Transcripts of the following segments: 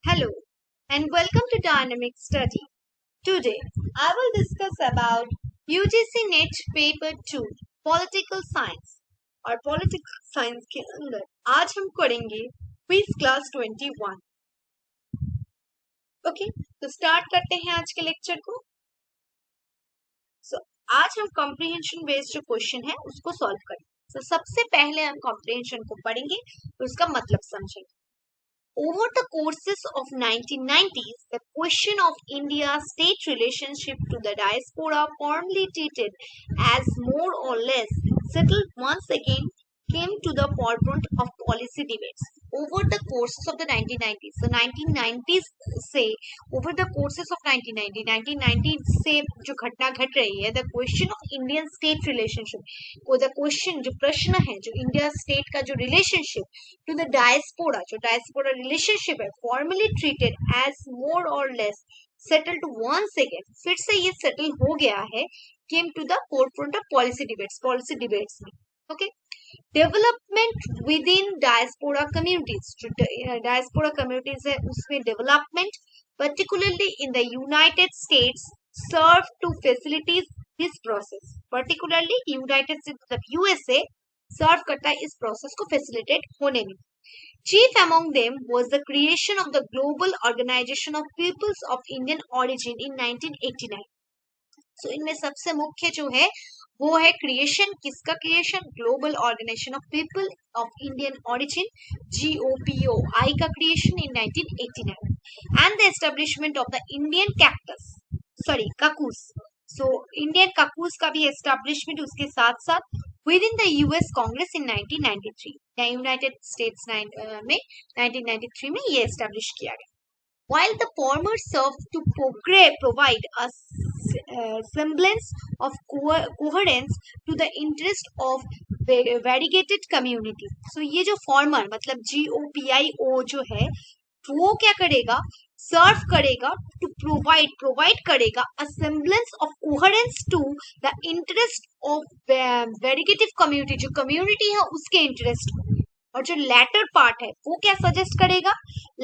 Hello and welcome to Dynamic Study. Today I will discuss about UGC NET Paper 2 Political Science और Political Science के अंदर आज हम करेंगे क्विज क्लास 21. ओके, तो स्टार्ट करते हैं आज के लेक्चर को. आज हम कॉम्प्रिहेंशन बेस्ड जो क्वेश्चन है उसको सॉल्व करेंगे. सबसे पहले हम कॉम्प्रिहेंशन को पढ़ेंगे और उसका मतलब समझेंगे. Over the courses of 1990s, the question of India's state relationship to the diaspora, formerly treated as more or less settled, once again came to the forefront of policy debates. Over the courses of the 1990s, so 1990s से over the courses of 1990 से जो घटना घट रही है, the question of Indian state relationship, को the question जो प्रश्न है जो इंडिया स्टेट का जो relationship to the diaspora, जो diaspora relationship है, formally treated as more or less settled once again, फिर से ये settle हो गया है, came to the forefront of policy debates में. Okay. Development within diaspora communities, जो डायस्पोरा कम्युनिटीज है उसमें development particularly in the United States serve to facilities this process. Particularly United States मतलब यूएसए सर्व करता है इस process को facilitate होने में. Chief among them was the creation of the Global Organization of Peoples of Indian Origin in 1989. So इनमें सबसे मुख्य जो है वो है क्रिएशन. किसका creation? Global organization of people of Indian origin, GOPOI का creation in 1989 and the establishment of the Indian caucus. So Indian caucus का भी एस्टेब्लिशमेंट उसके साथ साथ with in the US Congress in 1993, United States में 1993 में ये एस्टेब्लिश किया गया. While the former served to provide a semblance of coherence to the interest of variegated community. So ये जो former मतलब GOPIO जो है वो क्या करेगा? सर्व करेगा टू प्रोवाइड करेगा a semblance of coherence to the interest of variegated community, जो community है उसके इंटरेस्ट को. और जो लेटर पार्ट है वो क्या सजेस्ट करेगा?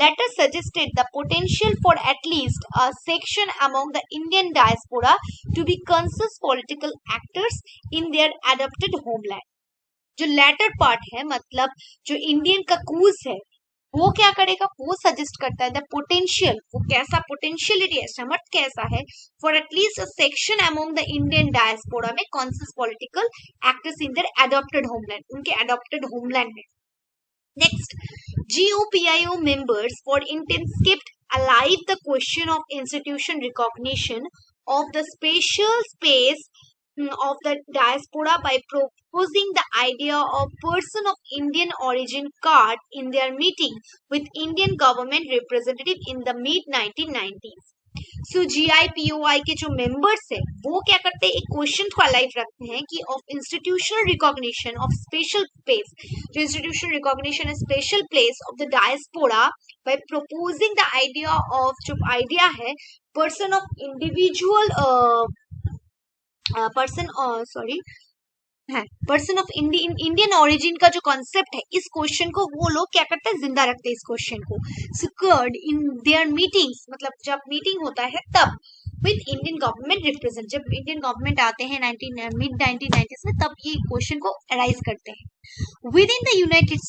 Later suggested the potential for at least a section among the Indian diaspora to be conscious political actors in their adopted homeland. जो लेटर पार्ट है मतलब जो इंडियन ककूस है वो क्या करेगा? वो सजेस्ट करता है द पोटेंशियल, वो कैसा पोटेंशियलिटी है, समर्थ कैसा है, for at least a section among the Indian diaspora में conscious political actors in their adopted homeland, उनके एडॉप्टेड होमलैंड में. Next, GOPIO members for instance kept alive the question of institution recognition of the spatial space of the diaspora by proposing the idea of person of Indian origin card in their meeting with Indian government representative in the mid 1990s. So GIPOI के जो members है वो क्या करते हैं? एक question को alive रखते हैं कि of institutional recognition of special place, जो इंस्टीट्यूशनल रिकॉग्निशन है special place of the diaspora by proposing the idea of, जो आइडिया है person of individual person of Indian origin का जो कॉन्सेप्ट है इस क्वेश्चन को वो लोग क्या करते हैं? जिंदा रखते हैं इस क्वेश्चन को. सिक्योर्ड इन देयर मीटिंग्स, मतलब जब मीटिंग होता है तब विद इंडियन गवर्नमेंट रिप्रेजेंट, जब इंडियन गवर्नमेंट आते हैं मिड 1990s में तब ये क्वेश्चन को अराइज करते हैं. With in the United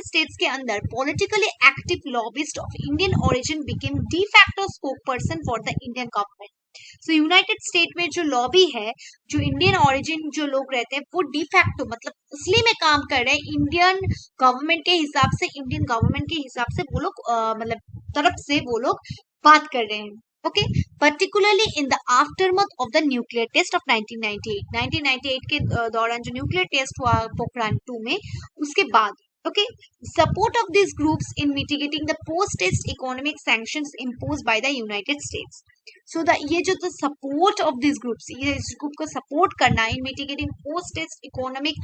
states के अंदर politically active lobbyist of Indian origin became de facto spoke person for the Indian government. So United state में जो लॉबी है, जो इंडियन ओरिजिन जो लोग रहते हैं वो डिफैक्टो मतलब असली में काम कर रहे हैं इंडियन गवर्नमेंट के हिसाब से, इंडियन गवर्नमेंट के हिसाब से वो लोग मतलब तरफ से वो लोग बात कर रहे हैं. Okay, particularly in the aftermath of the nuclear test of 1998 के दौरान जो न्यूक्लियर टेस्ट हुआ पोखरान 2 में उसके बाद. Okay, support of these groups in mitigating the post-test economic sanctions imposed by the United States. So ये जो तो support of these groups, ये इस ग्रुप को support करना in mitigating post-test economic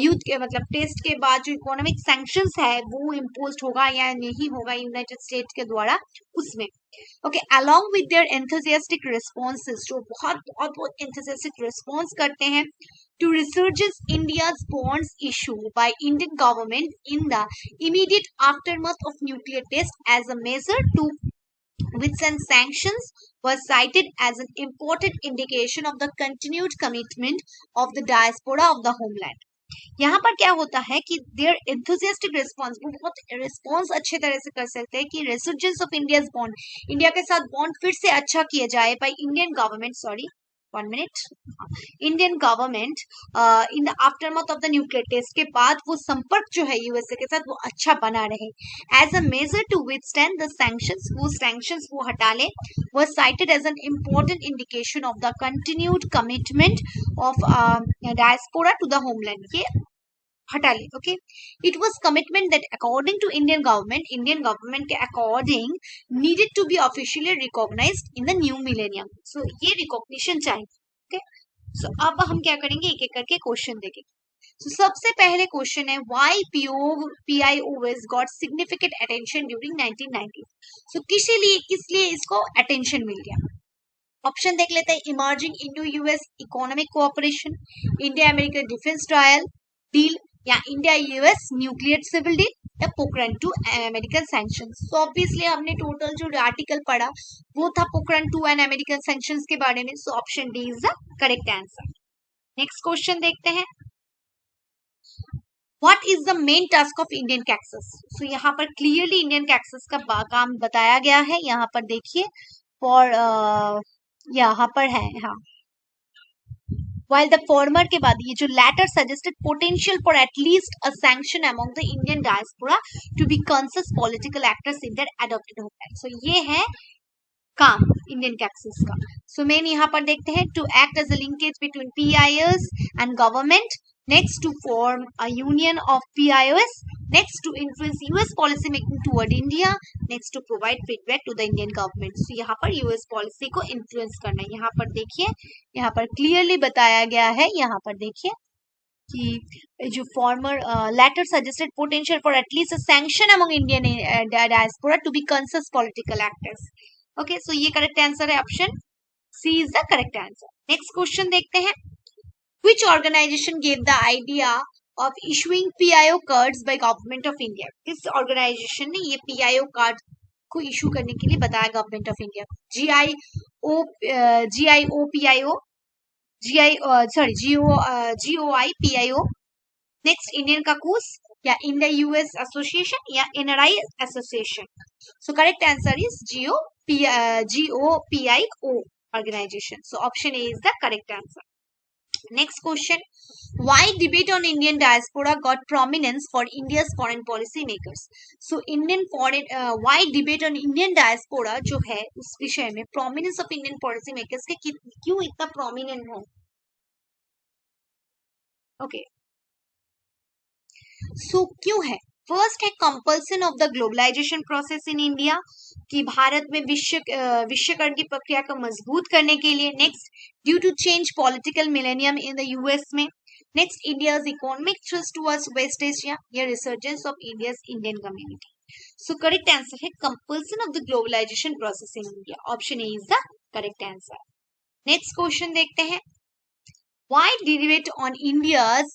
youth के मतलब टेस्ट के बाद जो economic sanctions है वो imposed होगा या नहीं होगा United States के द्वारा उसमें. Okay, along with their enthusiastic responses, जो बहुत enthusiastic response करते हैं to resurgence India's bonds issue by Indian government in the immediate aftermath of nuclear test as a measure to withstand sanctions was cited as an important indication of the continued commitment of the diaspora of the homeland. यहाँ पर क्या होता है कि there enthusiastic response, वो बहुत response अच्छे तरह से कर सकते हैं कि resurgence of India's bond, India के साथ बॉन्ड फिर से अच्छा किया जाए by Indian government, sorry 1 minute, Indian government in the aftermath of the nuclear test के बाद वो संपर्क जो है यूएसए के साथ वो अच्छा बना रहे as a measure to withstand the sanctions, वो सैंक्शंस वो हटा ले, was cited as an important indication of the continued commitment of diaspora to the homeland. ये हटा ले, okay? It was commitment that according to Indian government के according needed to be officially recognized in the new millennium. So ये recognition चाहिए, okay? So अब हम क्या करेंगे, एक एक करके क्वेश्चन देखेंगे. So सबसे पहले क्वेश्चन है why PIOs got significant attention during 1990s. So किस लिए इसको attention मिल गया? ऑप्शन देख लेते हैं. Emerging Indo US economic cooperation, India America defence deal, या India US nuclear civil deal, या Pokhran 2 American sanctions. So obviously हमने टोटल जो आर्टिकल पढ़ा वो था पोखरण 2 एंड अमेरिकन सैंक्शंस के बारे में. So option D is the correct answer. Next question देखते हैं. What is the main task of Indian caucus. So यहाँ पर क्लियरली इंडियन कैक्सस का काम बताया गया है. यहाँ पर देखिए फॉर यहाँ पर है, हाँ, while the former के बाद ये जो latter suggested potential for at least a sanction among the Indian diaspora to be conscious political actors in their adopted homeland. So ये है काम इंडियन कैक्सस का. सो मेन यहाँ पर देखते हैं to act as a linkage between PIOs and government, next to form a union of PIOs, next to influence US policy making toward India, next to provide feedback to the Indian government. So यहाँ पर US policy को influence करना है. यहाँ पर देखिए, यहाँ पर clearly बताया गया है. यहाँ पर देखिए कि जो former latter suggested potential for at least a sanction among Indian diaspora to be conscious political actors. Okay, so ये करेक्ट आंसर है. Option C is the correct answer. Next question देखते हैं. Which organization gave the idea of issuing PIO cards by government of India. किस organization ने ये PIO card को issue करने के लिए बताया government of India? GOI PIO, next Indian caucus, या इंडिया यूएस एसोसिएशन, या NRI association. So correct answer is GOPIO organization. So option A is the correct answer. Next question. Why debate on Indian diaspora got prominence for India's foreign policy makers? So why debate on Indian diaspora जो है उस विषय में prominence of Indian policy makers के क्यों इतना prominent है? Okay. So क्यों है? फर्स्ट है compulsion of the globalisation process in India, कि भारत में विश्वकरण की प्रक्रिया को मजबूत करने के लिए. Next, due to change political millennium in the US में. Next, India's economic thrust towards West Asia, या resurgence of India's Indian community. So correct answer है compulsion of the globalisation process in India. Option A is the correct answer. Next question देखते हैं. Why debate on India's,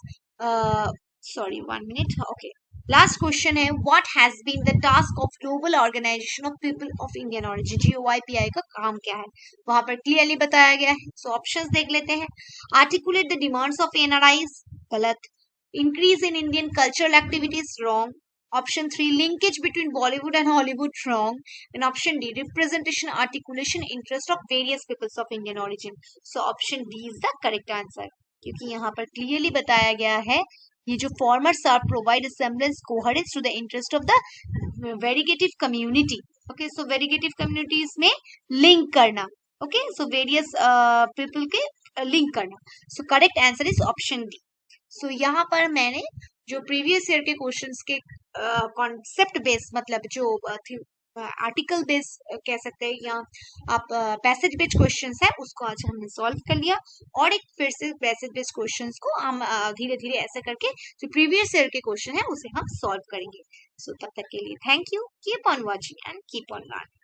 sorry 1 minute, okay. Last question है. What has been the task of global organization of people of Indian origin. GOIPI का काम क्या है वहां पर clearly बताया गया है. सो ऑप्शंस देख लेते हैं. Articulate the demands of NRIs, गलत. Increase in Indian cultural activities, wrong. Option 3, linkage between Bollywood and Hollywood, wrong. And option D, representation articulation interest of various peoples of Indian origin. So option D is the correct answer, क्योंकि यहाँ पर clearly बताया गया है ये जो formers are provide semblance coherence to the interest of the variegative community. Okay, so variegative communities में link करना. Okay, so various people के लिंक करना. So correct answer is option D. So यहाँ पर मैंने जो प्रीवियस ईयर के questions के कॉन्सेप्ट बेस, मतलब जो आर्टिकल बेस कह सकते हैं, या आप पैसेज बेस्ड क्वेश्चंस है उसको आज हमने सॉल्व कर लिया. और एक फिर से पैसेज बेस्ड क्वेश्चंस को हम धीरे धीरे ऐसे करके जो प्रीवियस ईयर के क्वेश्चन है उसे हम सॉल्व करेंगे. सो तब तक के लिए thank you. Keep on watching and keep on learning.